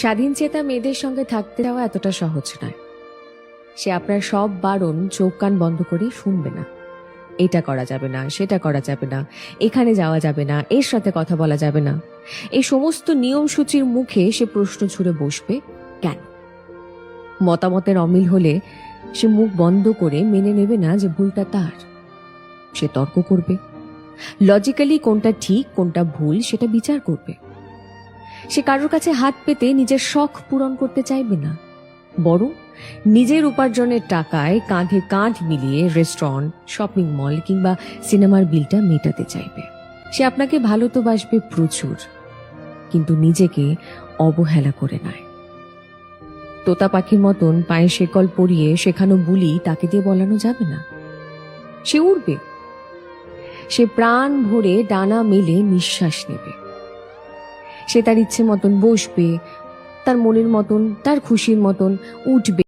স্বাধীন চেতা মেয়েদের সঙ্গে থাকতে যাওয়া এতটা সহজ নয়। সে আপনার সব বারণ চোখ কান বন্ধ করে শুনবে না। এটা করা যাবে না, সেটা করা যাবে না, এখানে যাওয়া যাবে না, এর সাথে কথা বলা যাবে না, এই সমস্ত নিয়ম সূচির মুখে সে প্রশ্ন ছুড়ে বসবে কেন। মতামতের অমিল হলে সে মুখ বন্ধ করে মেনে নেবে না যে ভুলটা তার। সে তর্ক করবে, লজিক্যালি কোনটা ঠিক কোনটা ভুল সেটা বিচার করবে। সে কারোর কাছে হাত পেতে নিজের শখ পূরণ করতে চাইবে না, বরং নিজের উপার্জনের টাকায় কাঁধে কাঁধ মিলিয়ে রেস্টুরেন্ট, শপিং মল কিংবা সিনেমার বিলটা মেটাতে চাইবে। সে আপনাকে ভালো তো বাসবে প্রচুর, কিন্তু নিজেকে অবহেলা করে নয়। তোতা পাখির মতন পায়ে শেকল পরিয়ে শেখানো বুলি তাকে দিয়ে বলানো যাবে না। সে উড়বে, সে প্রাণ ভরে ডানা মেলে নিঃশ্বাস নেবে। সে তার ইচ্ছে মতন বসবে, তার মনের মতন, তার খুশির মতন উঠবে।